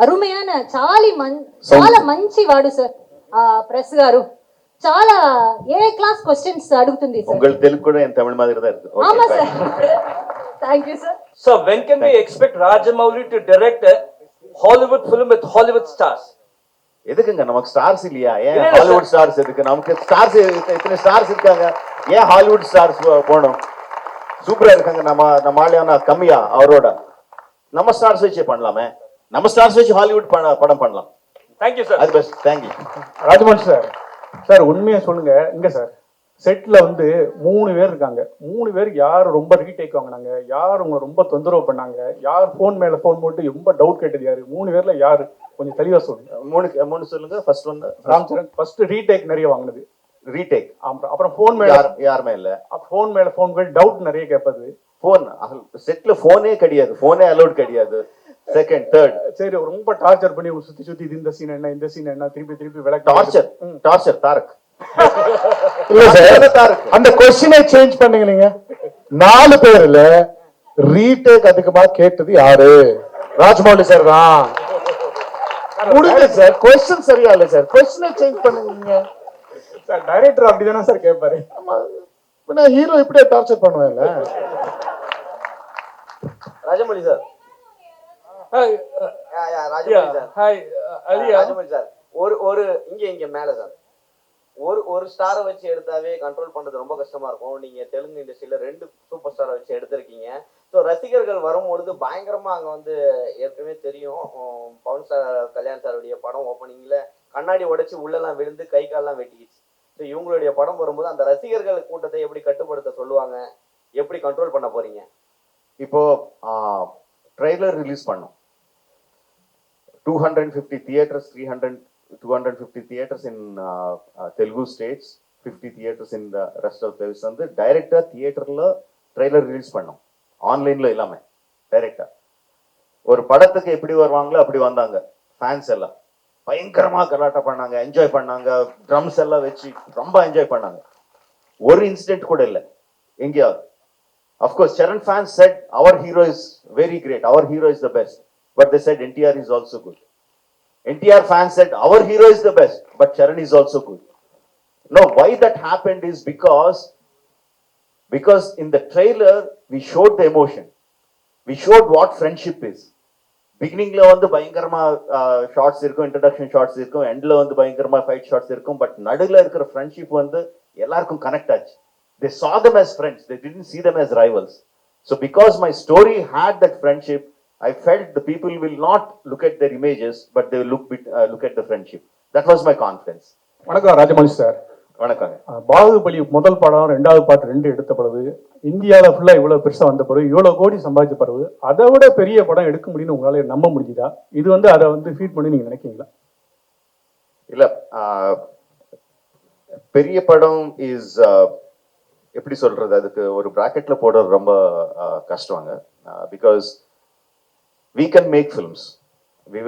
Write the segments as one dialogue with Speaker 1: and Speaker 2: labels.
Speaker 1: అరుమయాన చాలా మంచి వాడు సార్ ప్రెస్ గారు చాలా ఏ క్లాస్ క్వశ్చన్స్ అడుగుతుంది సార్.
Speaker 2: உங்களுக்கு தெலுங்கு கூட என் தமிழ் மாதிரி தான் இருக்கு.
Speaker 1: ஆமா sir. Thank you sir.
Speaker 3: So when can we expect Rajamouli to direct a Hollywood film with Hollywood stars?
Speaker 2: எதுக்குங்க நமக்கு ஸ்டார்ஸ் இல்லையா? ஏன் ஹாலிவுட் ஸ்டார்ஸ் எதுக்கு? நமக்கு ஸ்டார்ஸ் இத்தனை ஸ்டார்ஸ் இருக்காங்க, ஏன் ஹாலிவுட் ஸ்டார்ஸ் போகணும்? சூப்பரா இருக்காங்க. நம்ம ஆளியான கம்மியா அவரோட நம்ம ஸ்டார்ஸ் வச்சு பண்ணலாமே. நம்ம ஸ்டார்ஸ் வச்சு ஹாலிவுட் படம் பண்ணலாம்.
Speaker 3: Thank you sir.
Speaker 2: அது best. Thank you.
Speaker 4: Rajamohan sir. Sir உண்மையா சொல்லுங்க, இங்க சார் செட்ல வந்து 3 பேர் இருக்காங்க. 3 பேருக்கு யார் ரொம்ப ரீடேக் வாங்கினாங்க, யார் உங்களை ரொம்ப தொந்தரவு பண்ணாங்க, யார் போன் மேல போன் போட்டு ரொம்ப டவுட் கேட்டது யாரு? 3 பேர்ல யாரு? கொஞ்சம் தெளிவா சொல்லுங்க.
Speaker 2: மூணு சொல்லுங்க. ஃபர்ஸ்ட் வந்து
Speaker 4: ராம்சரண் ஃபர்ஸ்ட் ரீடேக் நிறைய வாங்கினது.
Speaker 2: ரீடேக்.
Speaker 4: அப்புறம் போன் மேல
Speaker 2: யாருமே இல்ல.
Speaker 4: போன் மேல போன்கள் டவுட் நிறைய கேட்பது.
Speaker 2: போன் செட்ல போனே கிடையாது, போனே அலோட் கிடையாது. செகண்ட் தேர்ட்
Speaker 4: சரி ரொம்ப டார்ச்சர் பண்ணி சுத்தி சுத்தி இந்த சீன் என்ன இந்த சீன் என்ன திருப்பி விளக்க
Speaker 2: டார்ச்சர் தாரக்.
Speaker 5: இல்ல சார், அந்த கொஸ்டினை சேஞ்ச் பண்ணீங்க. நீங்க 4 பேர்ல ரீடேக் அதிகமா கேட்டது யாரு? ராஜமௌலி சார் தான். முடியல சார், கொஸ்டின் சரியா இல்ல சார், கொஸ்டினை சேஞ்ச் பண்ணுங்க
Speaker 4: சார். டைரக்டர் அப்படிதானே சார் கேட்பாரு.
Speaker 5: நான் ஹீரோ இப்படியே டார்ச்சர் பண்ணுவேன்ல.
Speaker 6: Rajamouli sir.
Speaker 3: Hi.
Speaker 6: Rajamouli sir.
Speaker 3: Hi. Ali.
Speaker 6: Rajamouli sir. ஒரு இங்க மேல சார். ஒரு ஸ்டாரை வச்சு எடுத்தாவே கண்ட்ரோல் பண்றது ரொம்ப கஷ்டமா இருக்கும். நீங்க தெலுங்கு இண்டஸ்ட்ரியில 2 சூப்பர் ஸ்டாரை வச்சு எடுத்திருக்கீங்க. ஸோ ரசிகர்கள் வரும்பொழுது பயங்கரமா அங்க வந்து ஏற்கனவே தெரியும், பவன் சார் கல்யாண் சாருடைய படம் ஓப்பனிங்ல கண்ணாடி உடைச்சு உள்ளெல்லாம் விழுந்து கை கால்லாம் வெட்டிக்கிச்சு. ஸோ இவங்களுடைய படம் வரும்போது அந்த ரசிகர்கள் கூட்டத்தை எப்படி கட்டுப்படுத்த சொல்லுவாங்க, எப்படி கண்ட்ரோல் பண்ண போறீங்க?
Speaker 2: இப்போ ட்ரெய்லர் ரிலீஸ் பண்ணோம். 250 theatres, 250 theaters in Telugu states, 50 theaters in the rest of the வந்து டைரக்டா தியேட்டர்ல ட்ரெய்லர் ரிலீஸ் பண்ணோம். ஆன்லைன்ல இல்லாம டைரக்டா ஒரு படத்துக்கு எப்படி வருவாங்களோ அப்படி வந்தாங்க. ஃபேன்ஸ் எல்லாம் பயங்கரமா கலாட்டா பண்ணாங்க, என்ஜாய் பண்ணாங்க, ட்ரம்ஸ் எல்லாம் வச்சு ரொம்ப என்ஜாய் பண்ணாங்க. ஒரு இன்சிடென்ட் கூட இல்லை எங்கேயாவது. Of course Charan fans said our hero is very great, our hero is the best, but they said NTR is also good. NTR fans said our hero is the best, but Charan is also good. No, why that happened is because in the trailer we showed the emotion, we showed what friendship is. Beginningல வந்து பயங்கரமா shorts இருக்கும், introduction shorts இருக்கும், எண்ட்ல வந்து பயங்கரமா fight shorts இருக்கும். But நடுவில் இருக்கிற ஃப்ரெண்ட்ஷிப் வந்து எல்லாருக்கும் கனெக்ட் ஆச்சு. They saw them as friends, they didn't see them as rivals. So because my story had that friendship, I felt the people will not look at their images, but they will look at the friendship. That was my confidence.
Speaker 4: வணக்கம் Rajamouli sir.
Speaker 2: வணக்கம்.
Speaker 4: பாகுபலி முதல் படம் 2வது part 2 எடுத்த பிறகு இந்தியாவில் ஃபுல்லா இவ்வளவு பெருசா வந்த பிறகு இவ்வளவு கோடி சம்பாதிச்ச பிறகு அதை விட பெரிய படம் எடுக்க முடியும்னு உங்களால நம்ப முடியுதா? இது வந்து அதை வந்து ஃபீட் பண்ணி நீங்க நினைக்கிறீங்களா?
Speaker 2: இல்ல, பெரிய படம் இஸ் எப்படி சொல்றது, அதுக்கு ஒரு பிராக்கெட்ல போடுறது ரொம்ப கஷ்டங்க. Because we can make films, we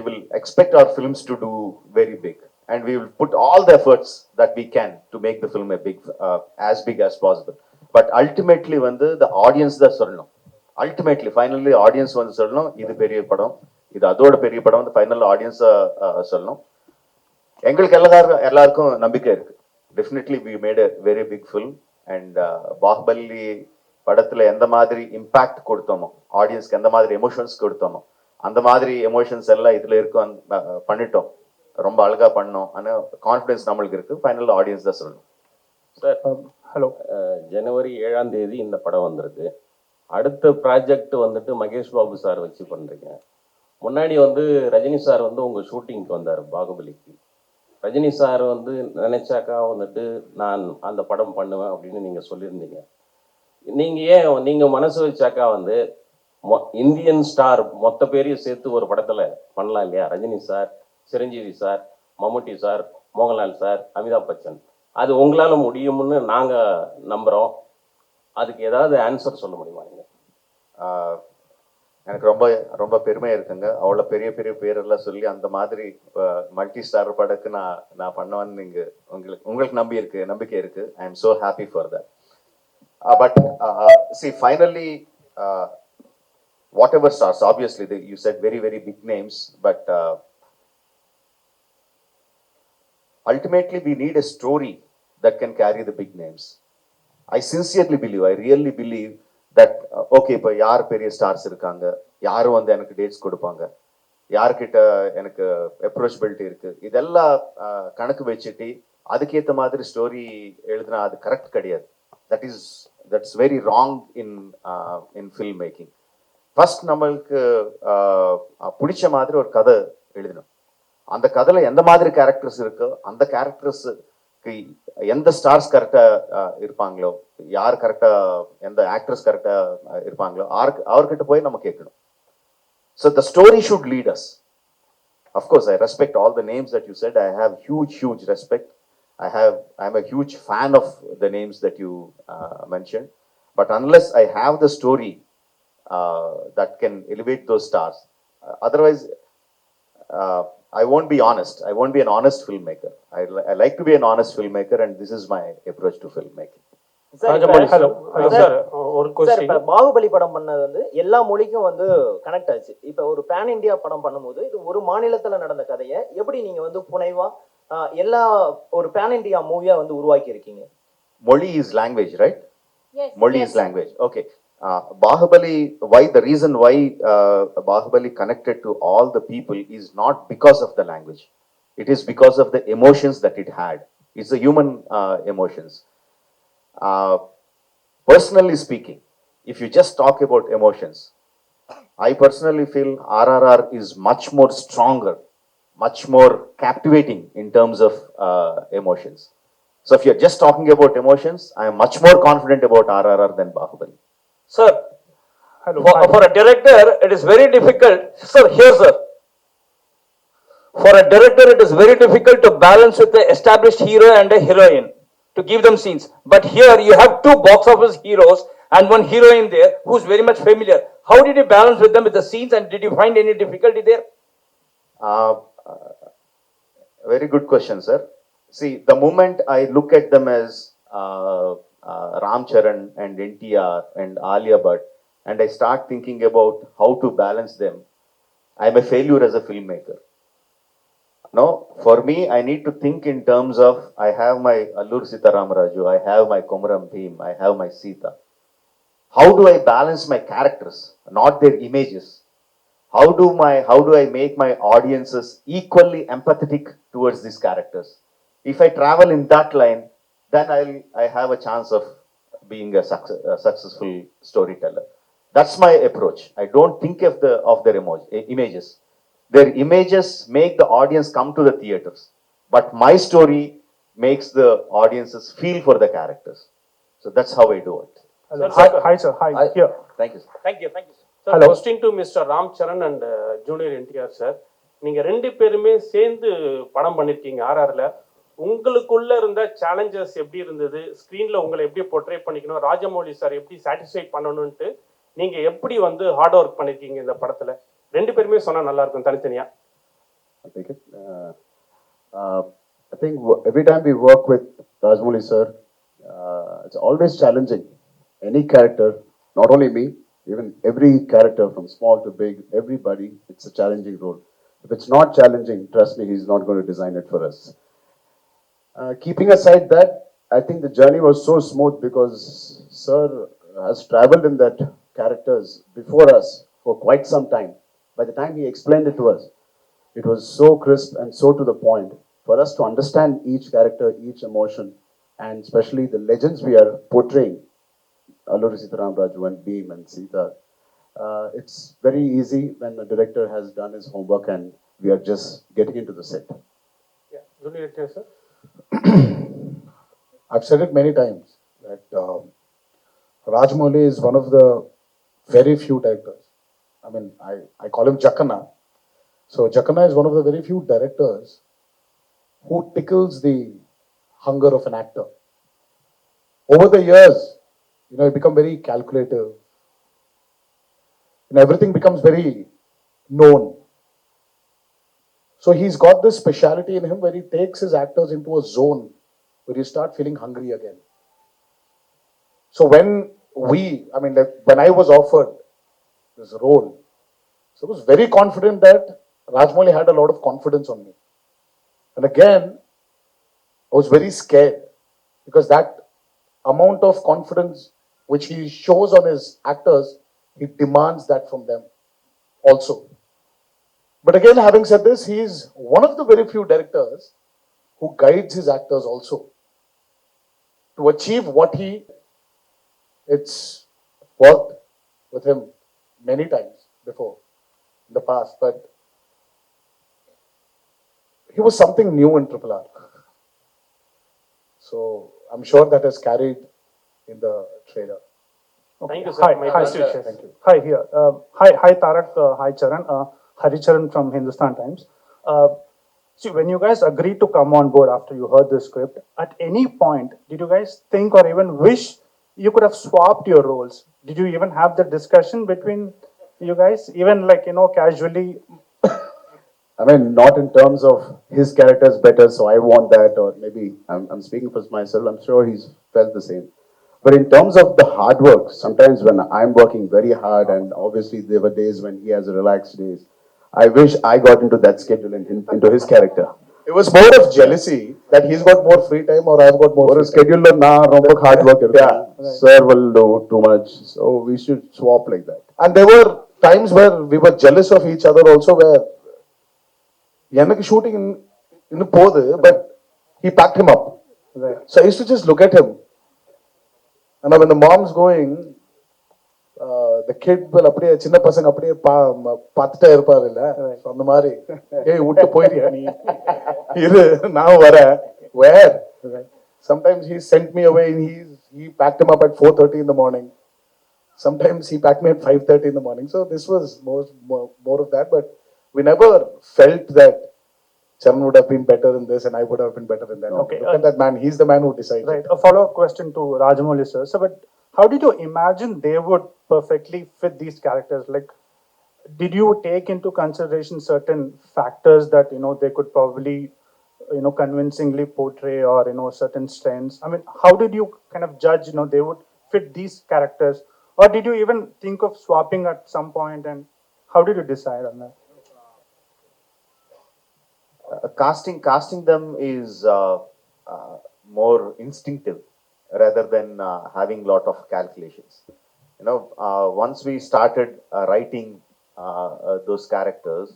Speaker 2: will expect our films to do very big, and we will put all the efforts that we can to make the film as big as possible. But ultimately வந்து the audience தான் சொல்லணும். Ultimately finally audience வந்து சொல்லணும் இது பெரிய படம், இது அதோட பெரிய படம் வந்து ஃபைனல் ஆடியன்ஸ் சொல்லணும். எங்களுக்கு எல்லாருக்கும் நம்பிக்கை இருக்கு. Definitely we made a very big film, and Baahubali படத்துல எந்த மாதிரி இம்பாக்ட் கொடுத்தோமோ, ஆடியன்ஸ்க்கு எந்த மாதிரி எமோஷன்ஸ் கொடுத்தோமோ, அந்த மாதிரி எமோஷன்ஸ் எல்லாம் இதுல இருக்கும் பண்ணிட்டோம். ரொம்ப அழகா பண்ணோம். ஆனால் கான்ஃபிடன்ஸ் நம்மளுக்கு இருக்கு. ஃபைனல் ஆடியன்ஸ் தான் சொல்லணும்.
Speaker 7: Sir
Speaker 4: hello.
Speaker 7: ஜனவரி 7ஆம் தேதி இந்த படம் வந்திருக்கு. அடுத்த ப்ராஜெக்ட் வந்துட்டு மகேஷ் பாபு சார் வச்சு பண்றீங்க. முன்னாடி வந்து ரஜினி சார் வந்து உங்க ஷூட்டிங்க்கு வந்தார் பாகுபலிக்கு. ரஜினி சார் வந்து நினைச்சாக்கா வந்துட்டு நான் அந்த படம் பண்ணுவேன் அப்படின்னு நீங்க சொல்லியிருந்தீங்க. நீங்க மனசு வச்சாக்கா வந்து இந்தியன் ஸ்டார் மொத்த பேரையும் சேர்த்து ஒரு படத்துல பண்ணலாம் இல்லையா? ரஜினி சார், சிரஞ்சீவி சார், மம்முட்டி சார், மோகன்லால் சார், அமிதாப் பச்சன். அது உங்களால முடியும்னு நாங்க நம்புறோம். அதுக்கு ஏதாவது ஆன்சர் சொல்ல முடியுமா? நீங்க
Speaker 2: எனக்கு ரொம்ப ரொம்ப பெருமையா இருக்குங்க. அவ்வளோ பெரிய பெரிய பேரெல்லாம் சொல்லி அந்த மாதிரி மல்டி ஸ்டார் படக்கு நான் பண்ணுவேன்னு நீங்க உங்களுக்கு நம்பிக்கை இருக்கு. I am so happy for that. But see, finally whatever stars, obviously you said very, very big names, but ultimately we need a story that can carry the big names. I sincerely believe, I really believe that okay, இப்போ யார் பெரிய stars இருக்காங்க, யார் வந்து எனக்கு dates கொடுப்பாங்க, யார்கிட்ட எனக்கு அப்ரோச்சபிலிட்டி இருக்கு, இதெல்லாம் கணக்கு வச்சுட்டு அதுக்கேற்ற மாதிரி ஸ்டோரி எழுதுனா அது கரெக்ட் கிடையாது. That's very wrong in film making. First நம்மளுக்கு பிடிச்ச மாதிரி ஒரு கதை எழுதணும். அந்த கதையில எந்த மாதிரி கேரக்டர்ஸ் இருக்கோ அந்த கேரக்டர்ஸுக்கு எந்த ஸ்டார்ஸ் கரெக்டா இருப்பாங்களோ, யார் கரெக்டா, எந்த ஆக்ட்ரஸ் கரெக்டா இருப்பாங்களோ அவர்கிட்ட போய் நம்ம கேட்கணும். So the story should lead us. Of course, I respect all the names that you said. I have huge respect. I'm a huge fan of the names that you mentioned. But unless I have the story that can elevate those stars, otherwise I won't be honest. I won't be an honest filmmaker. I like to be an honest filmmaker, and this is my approach to filmmaking.
Speaker 4: Rajamouli
Speaker 8: hello
Speaker 4: sir ஒரு
Speaker 8: sir,
Speaker 4: question.
Speaker 8: இப்ப பாகுபலி படம் பண்ணது வந்து எல்லா மொழிக்கும் வந்து connect ஆச்சு. இப்ப ஒரு பேன் இந்தியா படம் பண்ணும்போது இது ஒரு மாநிலத்துல நடந்த கதையை எப்படி நீங்க வந்து புனைவா எல்லா ஒரு பேன் இந்தியா மூவியா வந்து உருவாக்கி இருக்கீங்க?
Speaker 2: Moli is language, right?
Speaker 1: Yes,
Speaker 2: Moli
Speaker 1: yes.
Speaker 2: is language. Okay. Bahubali, the reason why Bahubali connected to all the people is not because of the language. It is because of the emotions that it had. It's the human emotions. Personally speaking, if you just talk about emotions, I personally feel RRR is much more stronger, much more captivating in terms of emotions. So if you're just talking about emotions, I am much more confident about RRR than Bahubali.
Speaker 3: Sir,
Speaker 4: Hello.
Speaker 3: for a director, it is very difficult. Sir, here, sir. For a director, it is very difficult to balance with the established hero and a heroine to give them scenes. But here, you have two box office heroes and one heroine there who's very much familiar. How did you balance with them with the scenes, and did you find any difficulty there?
Speaker 2: Very good question, sir. See, the moment I look at them as Ram Charan and NTR and Alia Bhatt, and I start thinking about how to balance them, I'm a failure as a filmmaker. No, for me, I need to think in terms of, I have my Allur Sitaramaraju, I have my Komaram Bhim, I have my Sita. How do I balance my characters, not their images? How do I make my audiences equally empathetic towards these characters? If I travel in that line, then I have a chance of being a successful storyteller. That's my approach. I don't think of their images. Their images make the audience come to the theaters, but my story makes the audiences feel for the characters. So that's how I do it.
Speaker 4: Hello. Hi sir. Hi. Here.
Speaker 2: Thank you, sir.
Speaker 3: Thank you, sir.
Speaker 9: Sir,
Speaker 4: Hello.
Speaker 9: Question to mister Ram Charan and junior NTR sir. நீங்க ரெண்டு பேருமே சேர்ந்து படம் பண்ணிருக்கீங்க ஆர்ஆர்ல. உங்களுக்குள்ள இருந்த challenges எப்படி இருந்தது? ஸ்கிரீன்ல உங்களை எப்படி போர்ட்ரே பண்ணிக்கணும், ராஜமௌலி சார் எப்படி சாட்டிஸ்ஃபை பண்ணணும்ட்டு நீங்க எப்படி வந்து ஹார்ட் ஒர்க் பண்ணிருக்கீங்க இந்த படத்துல? ரெண்டு பேருமே சொன்னா நல்லா இருக்கும் தனித்தனியா.
Speaker 5: I take it. I think every time we work with Rajamouli sir, it's always challenging. Any character, not only me, even every character from small to big, everybody, it's a challenging role. If it's not challenging, trust me, he's not going to design it for us. Keeping aside that, I think the journey was so smooth because sir has traveled in that characters before us for quite some time. By the time he explained it to us, it was so crisp and so to the point for us to understand each character, each emotion, and especially the legends we are portraying, Alluri Sitaramaraju and Bhim and Sita. It's very easy when the director has done his homework and we are just getting into the set.
Speaker 9: Junior NTR sir.
Speaker 5: I've said it many times that Rajamouli is one of the very few directors. I mean, I call him Jackana. So Jackana is one of the very few directors who tickles the hunger of an actor. Over the years, you become very calculative. Everything becomes very known. So he's got this speciality in him where he takes his actors into a zone where you start feeling hungry again. So when I was offered this role. So I was very confident that Rajmouli had a lot of confidence on me. And again, I was very scared because that amount of confidence which he shows on his actors, he demands that from them also. But again, having said this, he is one of the very few directors who guides his actors also to achieve what it's worked with him many times before in the past, but he was something new in Triple R. So I'm sure that has carried in the trailer.
Speaker 9: Thank you, sir.
Speaker 4: Hi,
Speaker 9: My
Speaker 4: hi,
Speaker 9: best wishes.
Speaker 5: Thank you.
Speaker 4: Hi, here. Hi, Tarak. Hi, Charan. Haricharan from Hindustan Times. See, when you guys agreed to come on board after you heard the script, at any point did you guys think or even wish you could have swapped your roles? Did you even have the discussion between you guys, even like casually?
Speaker 10: I mean, not in terms of his character is better, so I want that, or maybe I'm speaking for myself, I'm sure he's felt the same. But in terms of the hard work, sometimes when I'm working very hard, and obviously there were days when he has relaxed days, I wish I got into that schedule and into his character.
Speaker 5: It was more of jealousy that he's got more free time or I've got more
Speaker 10: ஒரு
Speaker 5: free time.
Speaker 10: schedule நான் ரொம்ப hard work
Speaker 5: Yeah.
Speaker 10: இருக்கும். Sir will do too much, so we should swap like that.
Speaker 5: And there were times where we were jealous of each other also, where எனக்கு shooting இன்னும் போகுது, but he packed him up.
Speaker 4: Right.
Speaker 5: So I used to just look at him. And when the mom's going, the kid will அப்படியே சின்ன பசங்க அப்படியே பார்த்துட்டே இருப்பாரு இல்ல, So அந்த மாதிரி ஏய் விட்டு போயிட்டியா நீ, இரு நான் வரேன். Where? Sometimes he sent me away and he packed him up at 4:30 in the morning. Sometimes he packed me at 5:30 in the morning. So this was more of that, but we never felt that Charan would have been better in this and I would have been better in that.
Speaker 4: Okay.
Speaker 5: Look at that man. He's the man who decided.
Speaker 4: Right. A follow-up question to Rajamouli sir. So, but how did you imagine they would perfectly fit these characters? Like, did you take into consideration certain factors that they could probably convincingly portray, or certain strengths? I mean, how did you kind of judge they would fit these characters, or did you even think of swapping at some point, and how did you decide on that?
Speaker 2: Casting them is more instinctive rather than having lot of calculations. Once we started writing those characters,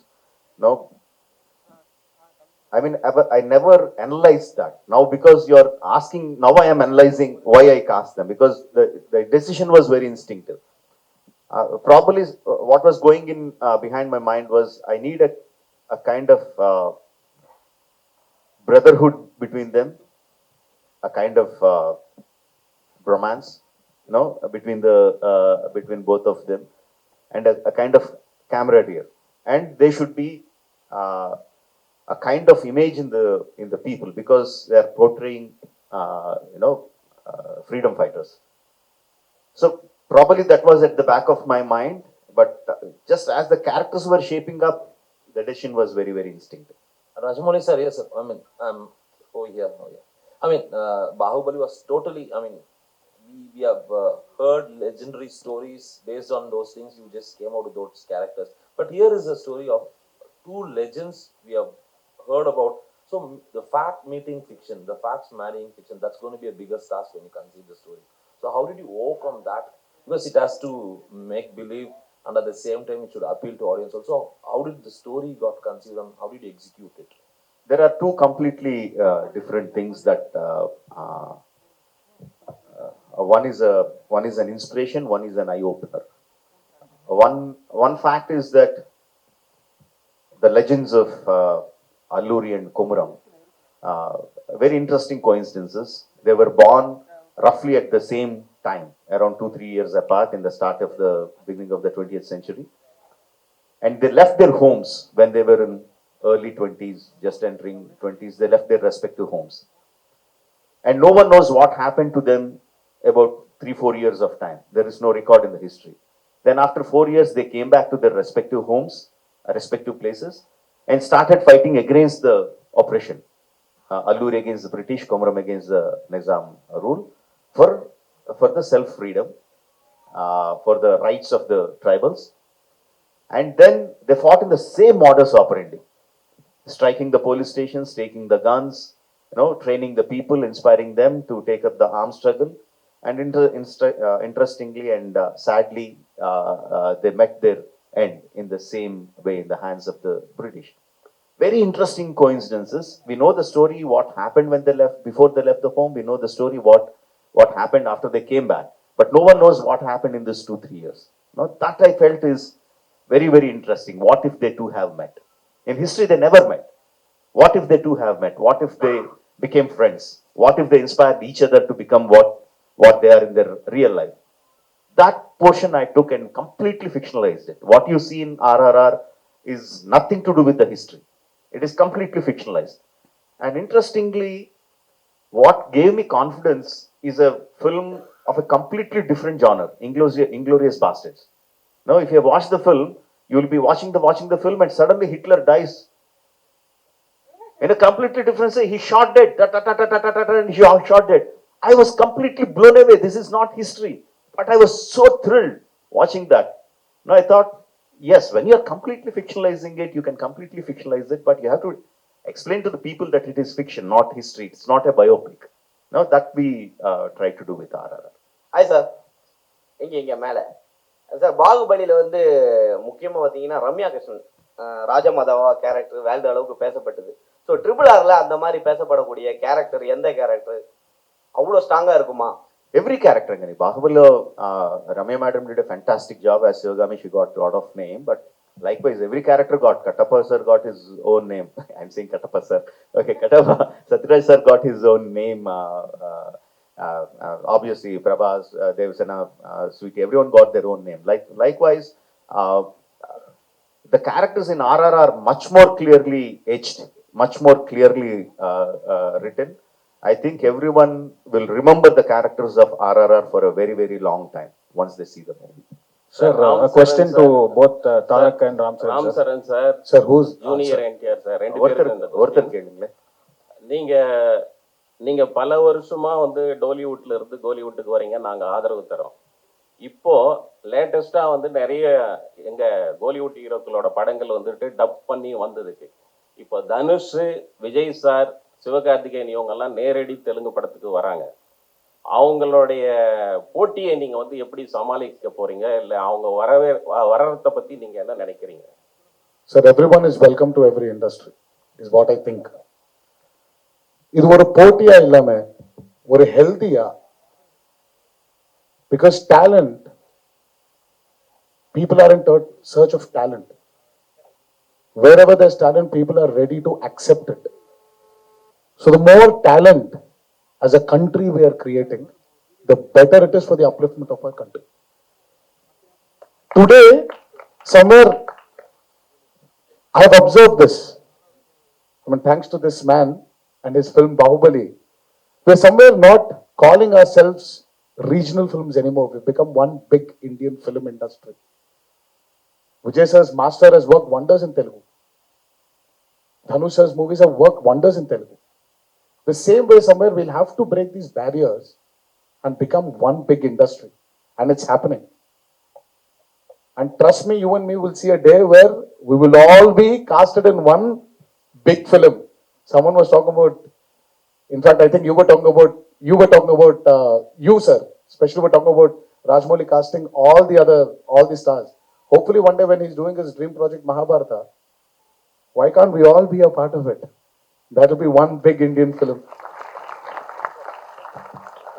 Speaker 2: I mean, I never analyzed that. Now, because you're asking, now I am analyzing why I cast them, because the decision was very instinctive. Probably what was going in behind my mind was I need a kind of brotherhood between them, a kind of bromance, between both of them, and a kind of camaraderie. And they should be a kind of image in the people, because they are portraying, freedom fighters. So probably that was at the back of my mind, but just as the characters were shaping up, the decision was very, very instinctive.
Speaker 11: Rajamouli sir, yes sir. I mean, here. I mean, Bahubali was totally, I mean, we have heard legendary stories based on those things. You just came out with those characters. But here is a story of two legends we have heard about. So the fact meeting fiction, the facts marrying fiction, that's going to be a bigger task when you conceive the story. So how did you overcome that? Because it has to make believe, and at the same time it should appeal to audience also. How did the story got conceived and how did you execute it?
Speaker 2: There are two completely different things that one is an inspiration, one is an eye opener. One fact is that the legends of Alluri and Komuram, very interesting coincidences. They were born roughly at the same time, around 2-3 years apart, in the start of the beginning of the 20th century. And they left their homes when they were in early 20s, just entering 20s. They left their respective homes. And no one knows what happened to them about 3-4 years of time. There is no record in the history. Then after 4 years, they came back to their respective homes, respective places, and started fighting against the oppression. Alluri against the British, Komuram against the Nizam rule, for the self-freedom, for the rights of the tribals, And then they fought in the same modus operandi, striking the police stations, taking the guns, training the people, inspiring them to take up the armed struggle. And interestingly and sadly, they met their end in the same way in the hands of the British. Very interesting coincidences. We know the story, what happened when they left, before they left the home. We know the story, what happened after they came back. But no one knows what happened in this 2-3 years. Now, that I felt is very, very interesting. What if they two have met? In history, they never met. What if they two have met? What if they became friends? What if they inspired each other to become what they are in their real life? That portion I took and completely fictionalized it. What you see in RRR is nothing to do with the history. It is completely fictionalized. And interestingly, what gave me confidence is a film of a completely different genre, Inglorious Bastards. Now, if you have watched the film, you will be watching the film and suddenly Hitler dies. In a completely different way, he shot dead, and he shot dead. I was completely blown away. This is not history. But I was so thrilled watching that. Now I thought, yes, when you are completely fictionalizing it, you can completely fictionalize it, but you have to explain to the people that it is fiction, not history. It's not a biopic. Now that we try to do with RRR.
Speaker 6: Hi sir, இங்க மேலே sir பாகுபலியில வந்து முக்கியமா பார்த்தீங்கன்னா Ramya Krishnan ராஜமாதாவா character world அளவுக்கு பேசப்பட்டது. So RRRல அந்த மாதிரி பேசப்படக்கூடிய கேரக்டர் எந்த கேரக்டர் அவ்வளோ ஸ்ட்ராங்கா இருக்குமா?
Speaker 2: Every character, Bahubali, Ramya madam did a fantastic job as Shivagami. She got a lot of name, but likewise, every character got. Katappa sir got his own name. I'm saying Katappa sir. Okay, Katappa. Satyaraj sir got his own name. Obviously, Prabhas, Devasena, Sweetie, everyone got their own name. Likewise, the characters in RRR are much more clearly etched, much more clearly written. I think everyone will remember the characters of RRR for a very, very long time once they see the movie.
Speaker 4: Sir, a question to both Tarak and Ram
Speaker 7: Ram
Speaker 4: sir.
Speaker 7: Saran sir,
Speaker 5: Sir, who's
Speaker 7: junior NTR sir, ரெண்டு பேரும் இந்த
Speaker 2: ஒருத்தர் கேளுங்களேன்.
Speaker 7: நீங்க பல வருஷமா வந்து டோலிவுட்ல இருந்து கோலிவுட்டுக்கு வரீங்க, நாங்க ஆதரவு தரோம். இப்போ லேட்டஸ்டா வந்து நிறைய எங்க கோலிவுட் ஹீரோக்களோட படங்கள் வந்துட்டு டப் பண்ணி வந்ததுக்கு இப்போ தனுஷ், விஜய் சார், சிவகார்த்திகேயன் இவங்கெல்லாம் நேரடி தெலுங்கு படத்துக்கு வராங்க. அவங்களுடைய போட்டியை நீங்க வந்து எப்படி சமாளிக்க போறீங்க, இல்ல அவங்க வர்றத பத்தி நீங்க என்ன நினைக்கிறீங்க?
Speaker 5: Sir, everyone is welcome to every industry, is what I think. இது ஒரு போட்டியா இல்லாம ஒரு ஹெல்தியா, because talent, people are in search of talent. Wherever there's talent, people are ready to accept it. So the more talent as a country we are creating, the better it is for the upliftment of our country. Today, somewhere, I have observed this. I mean, thanks to this man and his film Bahubali, we're somewhere not calling ourselves regional films anymore. We've become one big Indian film industry. Vijay sir's Master has worked wonders in Telugu. Dhanush sir's movies have worked wonders in Telugu. The same way, somewhere we'll have to break these barriers and become one big industry. And it's happening. And trust me, you and me will see a day where we will all be casted in one big film. Someone was talking about, in fact, I think you were talking about, you sir, especially were talking about Rajmouli casting all the stars. Hopefully one day when he's doing his dream project Mahabharata, why can't we all be a part of it? That will be one big Indian film.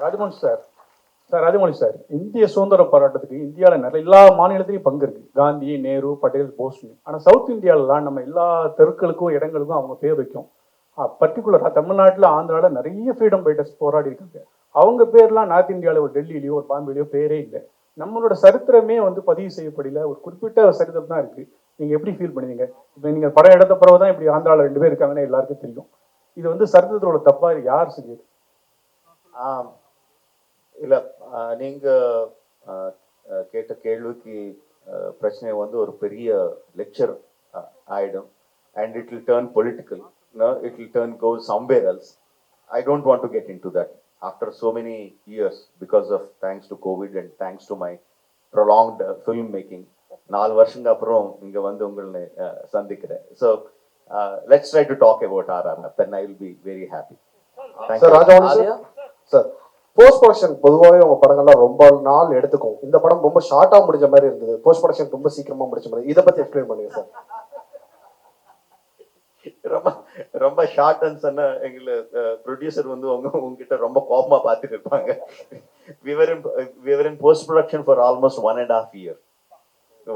Speaker 4: Rajamohan sir, இந்திய சுதந்திர போராட்டத்துக்கு இந்தியாவில் நிறைய எல்லா மாநிலத்திலையும் பங்கு இருக்கு. காந்தி, நேரு, பட்டேல், போஸ்னி. ஆனால் சவுத் இந்தியாவிலாம் நம்ம எல்லா தெருக்களுக்கும் இடங்களுக்கும் அவங்க பேர் வைக்கும். பர்டிகுலராக தமிழ்நாட்டில், ஆந்திராவில் நிறைய ஃப்ரீடம் ஃபைட்டர்ஸ் போராடி இருக்காங்க. அவங்க பேர்லாம் நார்த் இந்தியாவில் ஒரு டெல்லியிலையோ ஒரு பாம்பேலையோ பேரே இல்லை. நம்மளோட சரித்திரமே வந்து பதிவு செய்யப்படல. ஒரு குறிப்பிட்ட சரித்திரம் தான் இருக்கு. நீங்க எப்படி ஃபீல் பண்ணுவீங்க? இப்போ நீங்க படம் எடுத்த பிறகு தான் இப்படி ஆந்திராவில் 2 பேர் இருக்காங்கன்னு எல்லாருக்கும் தெரியும். இது வந்து சரித்திரத்தோட தப்பா யார் செஞ்சது?
Speaker 2: இல்ல, நீங்க கேட்ட கேள்விக்கு பிரச்சனை வந்து ஒரு பெரிய லெக்சர் ஆயிடும். And it will turn political. No, it will go somewhere else. I don't want to get into that. After so many years, because of thanks to COVID and thanks to my prolonged filmmaking, 4 வருஷங்க அப்புறம் இங்க வந்து உங்களை சந்திக்கிறேன். So let's try to talk about RRR, then I will be very happy. Thank
Speaker 5: sir
Speaker 2: you.
Speaker 5: Rajamouli sir sir post production பொதுவாகவே உங்க படங்கள்லாம் ரொம்ப நாள் எடுத்துக்கும். இந்த படம் ரொம்ப ஷார்ட்டா முடிஞ்ச மாதிரி இருந்தது, போஸ்ட் ப்ரொடக்ஷன் ரொம்ப சீக்கிரமா முடிச்ச மாதிரி. இதை பத்தி எக்ஸ்பிளைன் பண்ணுங்க சார்.
Speaker 2: ரொம்ப ரொம்ப ஷார்ட் அண்ட் சொன்ன எங்களை ப்ரொடியூசர் வந்து உங்ககிட்ட ரொம்ப கோபமா பார்த்துட்டு இருப்பாங்க. we were in post production for almost 1.5 years.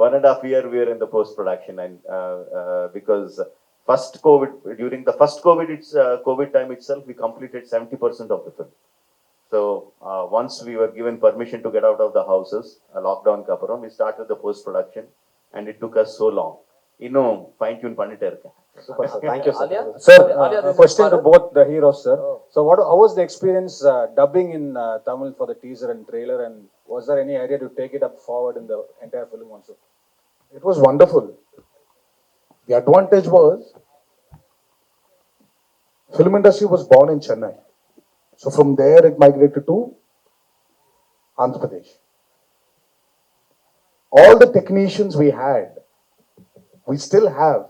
Speaker 2: 1.5 years we were in the post production, and because during the first COVID time itself, we completed 70% of the film. So once we were given permission to get out of the houses, lockdown ku appuram we started the post production, and it took us so long. இன்னும் fine tune பண்ணிட்டே இருக்கேன்.
Speaker 5: Super sir, thank you sir.
Speaker 12: Sir,
Speaker 11: Alia, this is
Speaker 12: question to
Speaker 11: Bharat.
Speaker 12: both the heroes, sir. So, how was the experience dubbing in Tamil for the teaser and trailer, and was there any idea to take it up forward in the entire film also?
Speaker 5: It was wonderful. The advantage was film industry was born in Chennai. So from there it migrated to Andhra Pradesh. All the technicians we had, we still have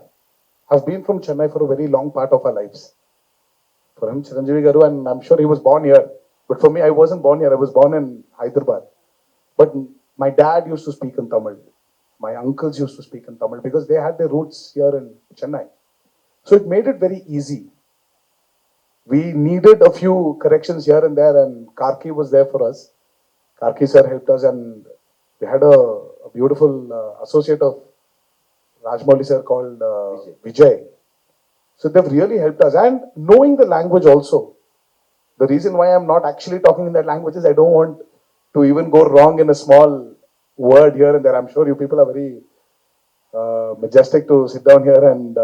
Speaker 5: been from Chennai for a very long part of our lives. For him, Chiranjeevi Garu, and I'm sure he was born here. But for me, I wasn't born here. I was born in Hyderabad. But my dad used to speak in Tamil. My uncles used to speak in Tamil because they had their roots here in Chennai. So it made it very easy. We needed a few corrections here and there, and Karki was there for us. Karki sir helped us, and we had a beautiful associate of Rajmouli sir called Vijay. So they've really helped us, and knowing the language also. The reason why I'm not actually talking in that language is I don't want to even go wrong in a small word here and there. I'm sure you people are very majestic to sit down here and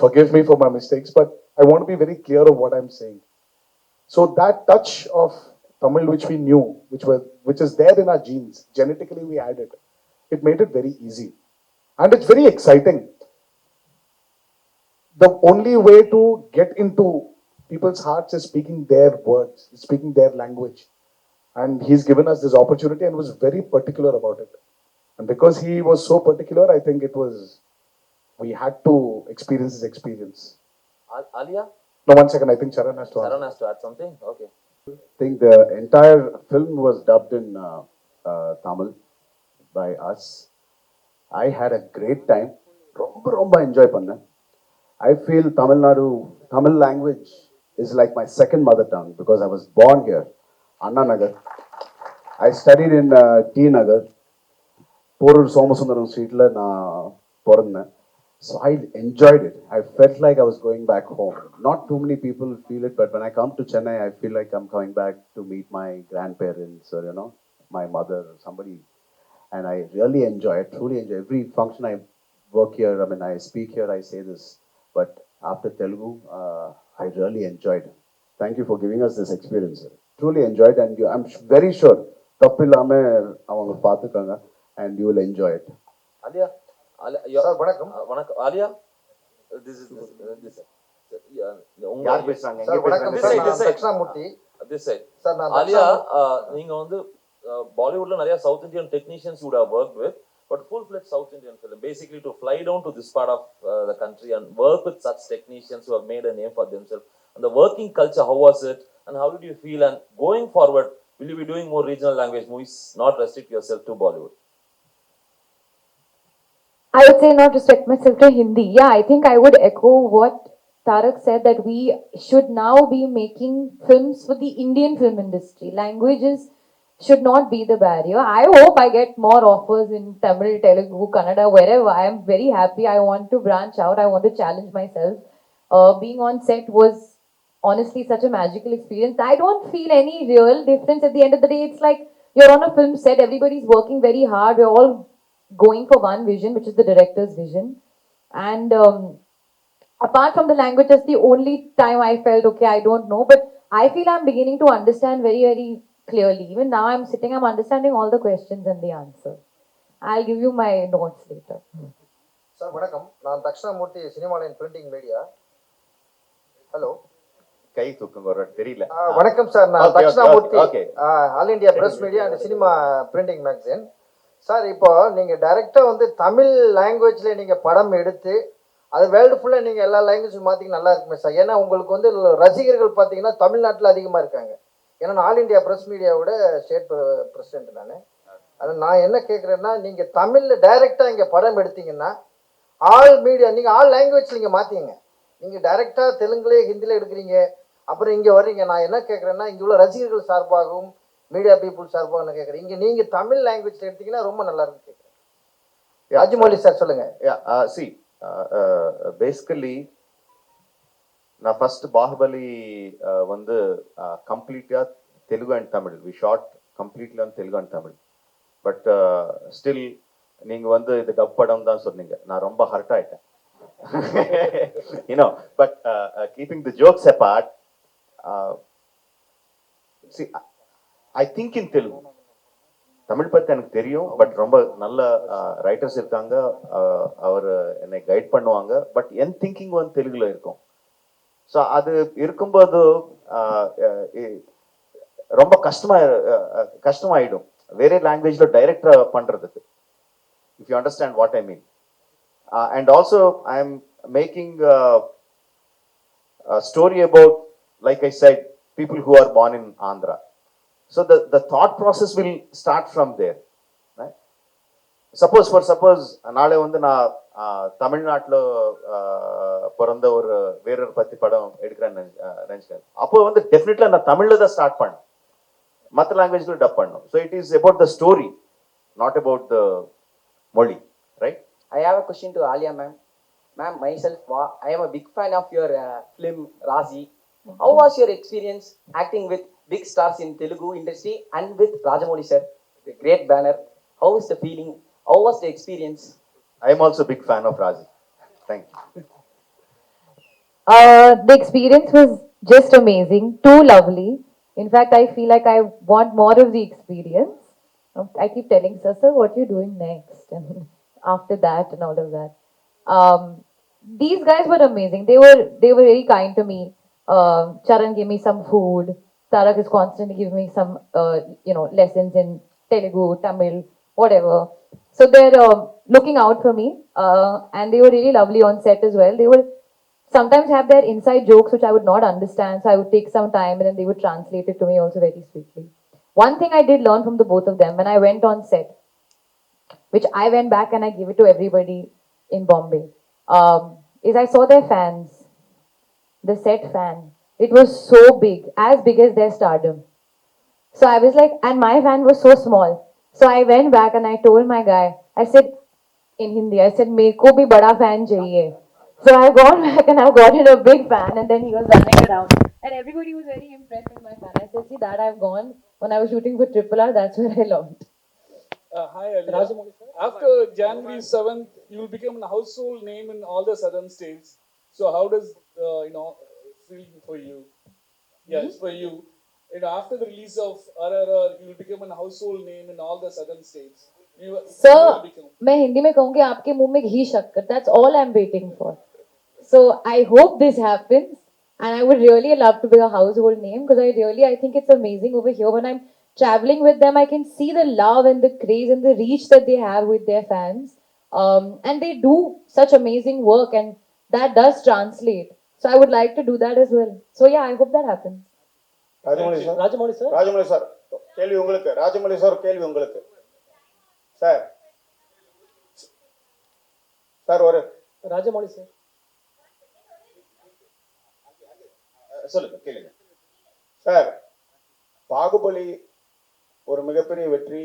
Speaker 5: forgive me for my mistakes, but I want to be very clear of what I'm saying. So that touch of Tamil which we knew, which is there in our genes, genetically we had it. It made it very easy, and it's very exciting. The only way to get into people's hearts is speaking their words, speaking their language, and he's given us this opportunity and was very particular about it. And because he was so particular, I think we had to experience his experience.
Speaker 11: Alia,
Speaker 5: No, 1 second. I think Charan has to answer.
Speaker 11: Sharan has to add something. Okay.
Speaker 10: I think the entire film was dubbed in Tamil by us. I had a great time. Romba enjoy panna. I feel Tamil language is like my second mother tongue because I was born here, Anna Nagar. I studied in T Nagar, Porur Somasundaram Street la na porna. So I enjoyed it. I felt like I was going back home. Not too many people feel it, but when I come to Chennai, I feel like I'm coming back to meet my grandparents or, my mother or somebody. And I really enjoy it, truly enjoy every function I work here. I mean, I speak here, I say this. But after Telugu, I really enjoyed it. Thank you for giving us this experience. Sir. Truly enjoyed, and I'm very sure Tappillame avanga paathukanga, and you will enjoy it.
Speaker 11: Alia,
Speaker 5: Sir, vanakkam.
Speaker 11: Vanakkam. Alia, this.
Speaker 2: யார் பேசுறாங்க?
Speaker 5: Sir,
Speaker 2: எங்க
Speaker 5: vanakkam.
Speaker 11: This
Speaker 2: பேசுறாங்க?
Speaker 11: side,
Speaker 5: நான்
Speaker 11: this side.
Speaker 5: Dakshinamurthy.
Speaker 11: This side.
Speaker 5: Sir, நான்
Speaker 11: Alia,
Speaker 5: Dakshinamurthy.
Speaker 11: நீங்க வந்து பாலிவுட்ல நிறைய south Indian technicians would have worked with, but full-fledged South Indian film, basically to fly down to this part of the country and work with such technicians who have made a name for themselves. And the working culture, how was it? And how did you feel? And going forward, will you be doing more regional language movies, not restrict yourself to Bollywood?
Speaker 1: I would say not restrict myself to Hindi. Yeah, I think I would echo what Tarak said, that we should now be making films for the Indian film industry. Languages should not be the barrier. I hope I get more offers in Tamil, Telugu, Kannada, wherever. I am very happy. I want to branch out. I want to challenge myself. Being on set was honestly such a magical experience. I don't feel any real difference. At the end of the day, it's like you're on a film set. Everybody's working very hard. We're all going for one vision, which is the director's vision. And apart from the language, that's the only time I felt, okay, I don't know. But I feel I'm beginning to understand very, very clearly. Even now I'm sitting, I'm understanding all the questions and the answer. I'll give you my notes later.
Speaker 5: Sir, vanakkam. நான் Dakshinamurthy சினிமாலைன் printing media. Hello.
Speaker 2: கை தூக்குங்க ஒரு தெரியல.
Speaker 5: வணக்கம் sir, நான்
Speaker 2: Okay, okay,
Speaker 5: Dakshinamurthy,
Speaker 2: okay.
Speaker 5: All India press media and cinema printing magazine.
Speaker 13: Sir இப்போ நீங்கள் டைரெக்டாக வந்து தமிழ் லாங்குவேஜில் நீங்கள் படம் எடுத்து அது வேர்ல்டு ஃபுல்லாக நீங்கள் எல்லா லாங்குவேஜும் மாற்றிக்க நல்லா இருக்குமே சார். ஏன்னா உங்களுக்கு வந்து ரசிகர்கள் பார்த்தீங்கன்னா தமிழ்நாட்டில் அதிகமாக இருக்காங்க. ஏன்னா நான் ஆல் இண்டியா ப்ரெஸ் மீடியாவோட ஸ்டேட் பிரசிடென்ட் நான். ஆனால் நான் என்ன கேட்குறேன்னா, நீங்கள் தமிழில் டைரெக்டாக இங்கே படம் எடுத்தீங்கன்னா ஆல் மீடியா நீங்கள் ஆல் லாங்குவேஜ் நீங்கள் மாற்றிங்க. நீங்கள் டைரெக்டாக தெலுங்குலேயே ஹிந்தியில் எடுக்கிறீங்க, அப்புறம் இங்கே வர்றீங்க. நான் என்ன கேட்குறேன்னா, இங்கே உள்ள ரசிகர்கள் சார்பாகவும் மீடியா பீப்புள் சார்பாக என்ன கேட்குறேன், இங்கே நீங்கள் தமிழ் லாங்குவேஜ் எடுத்தீங்கன்னா ரொம்ப நல்லா இருக்குன்னு கேட்குறேன். ராஜமௌலி சார் சொல்லுங்கள்.
Speaker 2: See, basically நான் ஃபர்ஸ்ட் பாகுபலி வந்து கம்ப்ளீட்டா Telugu and Tamil we shot completely on Telugu and Tamil. But still நீங்க வந்து இது டப் படம் தான் சொன்னீங்க, நான் ரொம்ப ஹர்ட் ஆயிட்டேன். But keeping the jokes abort, see, I think in Telugu, Tamil பற்றி எனக்கு தெரியும், பட் ரொம்ப நல்ல ரைட்டர்ஸ் இருக்காங்க, அவர் என்னை கைட் பண்ணுவாங்க. பட் என் திங்கிங் வந்து தெலுங்குல இருக்கும். ஸோ அது இருக்கும்போது ரொம்ப கஷ்டமாயிடும் வேற லாங்குவேஜ்ல டைரக்டா பண்றதுக்கு. If you understand what I mean. And also I am making story about, like I set, people who are born in Andhra. So the thought process will start from there. Right? Suppose நாளை வந்து நான் தமிழ்நாட்டில் பிறந்த ஒரு வீரர் பத்தி படம் எடுக்கிறேன்னு நினைச்சேன். அப்போ வந்து டெஃபினெட்லி நான் தமிழ்ல தான் ஸ்டார்ட் பண்ணேன், மற்ற லாங்குவேஜ்ல டப் பண்ணணும். So it is about the story, not about the மொழி. Right?
Speaker 14: I have a question to Alia ma'am. Ma'am, myself, I am a big fan of your film Razi. How was your experience acting with big stars in Telugu industry and with Rajamouli sir, the great banner? How is the feeling? How was the experience?
Speaker 2: I am also a big fan of Razi. Thank you.
Speaker 1: The experience was just amazing, too lovely. In fact, I feel like I want more of the experience. I keep telling sir, what are you doing next? And after that and all of that. These guys were amazing. They were very kind to me. Charan gave me some food. Tarak is constantly giving me some, lessons in Telugu, Tamil, whatever. So they're looking out for me, and they were really lovely on set as well. They would sometimes have their inside jokes which I would not understand, so I would take some time and then they would translate it to me also very sweetly. One thing I did learn from the both of them when I went on set, which I went back and I gave it to everybody in Bombay, is I saw their fans, the set fan. It was so big as their stardom. So I was like, and my fan was so small. So I went back and I told my guy, I said in Hindi, I said, "Meko bhi bada fan chahiye." So I've gone back and I've gotten a big fan, and then he was running around. And everybody was very impressed with my fan. I said, see, that I've gone when I was shooting for RRR, that's where I learned.
Speaker 15: Hi, Alia. After January 7th, you will become a household name in all the southern states. So how does, feel for you? Yes, for you. After the release of RRR, you will become a household name in all the southern states.
Speaker 1: Sir, मैं हिंदी में कहूँगी आपके मुंह में घी शक्कर. That's all I'm waiting for. So I hope this happens, and I would really love to be a household name because I think it's amazing over here. When I'm traveling with them, I can see the love and the craze and the reach that they have with their fans, and they do such amazing work, and that does translate. So I would like to do that as well. So yeah, I hope that happens.
Speaker 4: Rajamouli sir கேள்வி உங்களுக்கு. Rajamouli sir கேள்வி உங்களுக்கு. Sir ஒரு
Speaker 8: Rajamouli sir
Speaker 2: சொல்லுங்க, கேளுங்க.
Speaker 4: Sir, Baahubali ஒரு மிகப்பெரிய வெற்றி,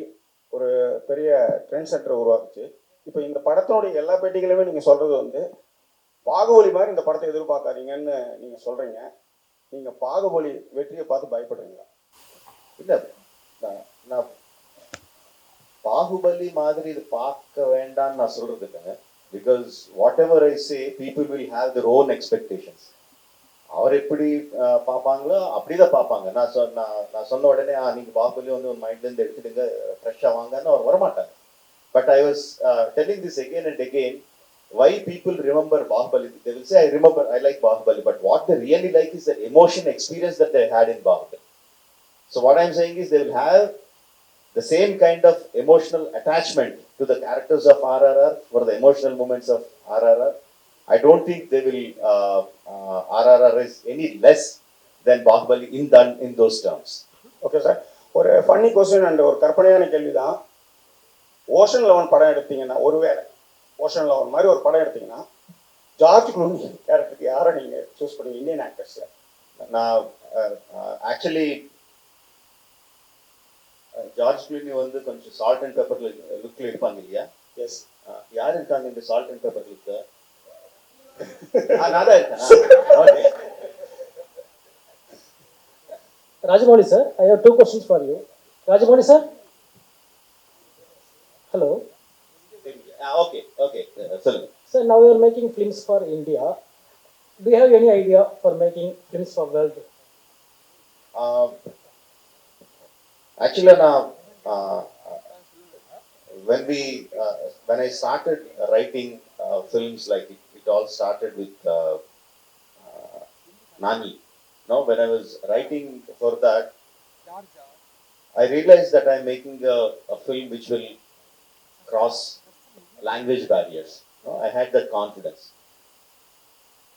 Speaker 4: ஒரு பெரிய ட்ரெண்ட் சென்டர் உருவாக்குச்சு. இப்போ இந்த படத்தினுடைய எல்லா பேட்டிகளுமே நீங்கள் சொல்கிறது வந்து பாகுபலி மாதிரி இந்த படத்தை எதிர்பார்க்காதீங்கன்னு நீங்கள் சொல்கிறீங்க. நீங்கள் பாகுபலி வெற்றியை பார்த்து பயப்படுறீங்களா?
Speaker 2: இல்லை, நான் பாகுபலி மாதிரி இது பார்க்க வேண்டாம்னு நான் சொல்றது இல்லைங்க. Because what ever I say, people will have their own expectations. அவர் எப்படி பார்ப்பாங்களோ அப்படிதான் பார்ப்பாங்க. நான் சொன்ன உடனே நீங்கள் பாகுபலி வந்து ஒரு மைண்ட்லேருந்து எடுத்துடுங்க, ஃப்ரெஷ்ஷாக வாங்கன்னு அவர் வரமாட்டாங்க. But I was telling this again and again, why people remember Bahubali. They will say, I like Bahubali, but what they really like is the emotion experience that they had in Bahubali. So what I'm saying is they will have the same kind of emotional attachment to the characters of RRR for the emotional moments of RRR. I don't think they will, RRR is any less than Bahubali in those terms.
Speaker 16: Okay sir, ஒரு funny question and ஒரு கற்பனையான கேள்வி தான். Ocean eleven படம் எடுத்தீங்கன்னா, ஒருவேளை ocean eleven மாதிரி ஒரு படம் எடுத்தீங்கன்னா ஜார்ஜ் க்ளூனி கேரக்டருக்கு யாரை நீங்கள் சூஸ் பண்ணுவீங்க இந்தியன் ஆக்டர்ஸில்?
Speaker 2: நான் ஆக்சுவலி ஜார்ஜ் க்ளூனி வந்து கொஞ்சம் சால்ட் அண்ட் பெப்பர் லுக்கில் இருப்பாங்க இல்லையா?
Speaker 16: எஸ்.
Speaker 2: யார் இருக்காங்க இந்த சால்ட் அண்ட் பெப்பர் லுக்கு? நான் தான் இருக்கேன்.
Speaker 17: Rajamouli sir, I have two questions for you. Rajamouli sir? Hello.
Speaker 2: Okay. Sorry.
Speaker 17: Sir, now you are making films for India. Do you have any idea for making films for world?
Speaker 2: Actually, when I started writing films, like it all started with Nani. No, when I was writing for that, I realized that I'm making a film which will cross language barriers. No, I had that confidence.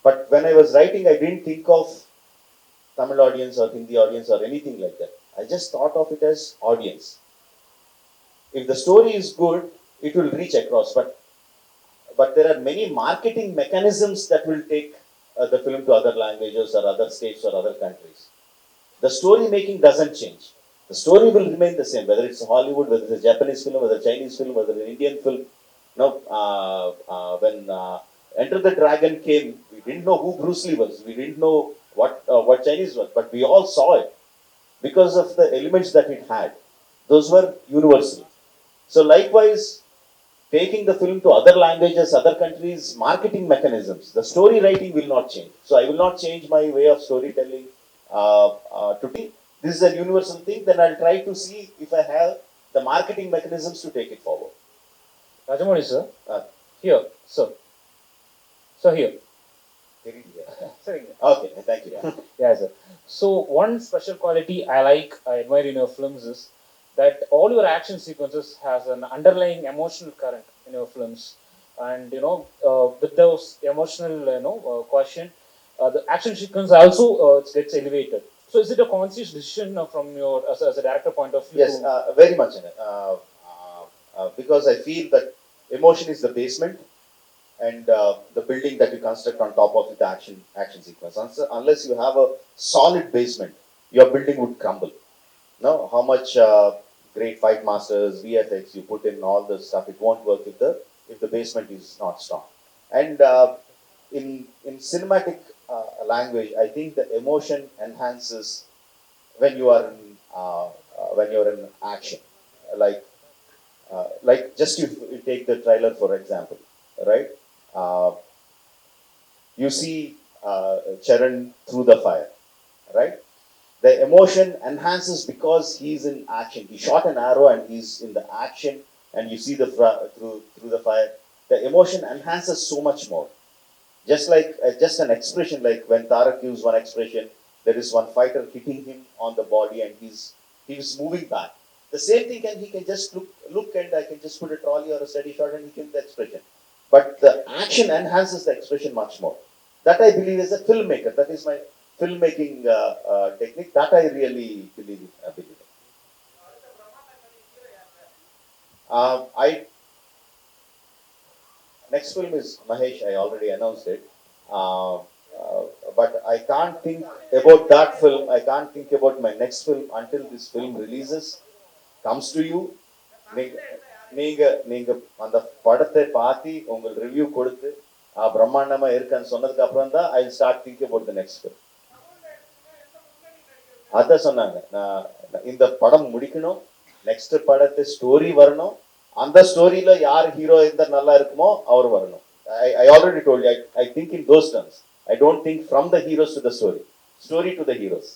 Speaker 2: But when I was writing, I didn't think of Tamil audience or Hindi audience or anything like that. I just thought of it as audience. If the story is good, it will reach across. But there are many marketing mechanisms that will take the film to other languages or other states or other countries. The story making doesn't change. The story will remain the same, whether it's Hollywood, whether it's a Japanese film, whether a Chinese film, whether an Indian film. No, when Enter the Dragon came, we didn't know who Bruce Lee was. We didn't know what Chinese was, but we all saw it because of the elements that it had. Those were universal. So likewise, taking the film to other languages, other countries, marketing mechanisms, the story writing will not change. So I will not change my way of storytelling to be. This is a universal thing. Then I'll try to see if I have the marketing mechanisms to take it forward.
Speaker 17: Rajamouli sir? Here, sir. So here.
Speaker 2: Okay, thank you.
Speaker 17: Yeah, sir. So one special quality I admire in your films is that all your action sequences has an underlying emotional current in your films, and with those emotional quotient, the action sequence also gets elevated. So is it a conscious decision from your as a director point of view?
Speaker 2: Yes, very much in it. Because I feel that emotion is the basement, and the building that you construct on top of the action sequence. Unless you have a solid basement, your building would crumble. No, how much great fight masters, VFX you put in all the stuff, it won't work if the basement is not strong. And in cinematic language, I think the emotion enhances when you are in action. Like just you take the trailer for example, right? You see Charan through the fire, right? The emotion enhances because he's in action. He shot an arrow and he's in the action, and you see through the fire. The emotion enhances so much more. Just like just an expression, like when Tarak gives one expression, there is one fighter hitting him on the body and he's moving back. The same thing he can just look and I can just put a trolley or a steady shot and he gives the expression. But the action enhances the expression much more. That I believe as a filmmaker. That is my filmmaking technique. That I really believe in. Next film is Mahesh. I already announced it. But I can't think about that film. I can't think about my next film until this film releases, comes to you. நீங்க அந்த படத்தை பார்த்து உங்கள் review கொடுத்து பிரம்மாண்டமா இருக்குன்னு சொன்னதுக்கு அப்புறம் தான் I start think about the next film. அதான் சொன்னாங்க, நான் இந்த படம் முடிக்கணும், நெக்ஸ்ட் படத்தை ஸ்டோரி வரணும், அந்த ஸ்டோரியில யார் ஹீரோ இருந்தா நல்லா இருக்குமோ அவர் வரணும். I already told you, I think in those terms. I don't think from the heroes to the story to the heroes.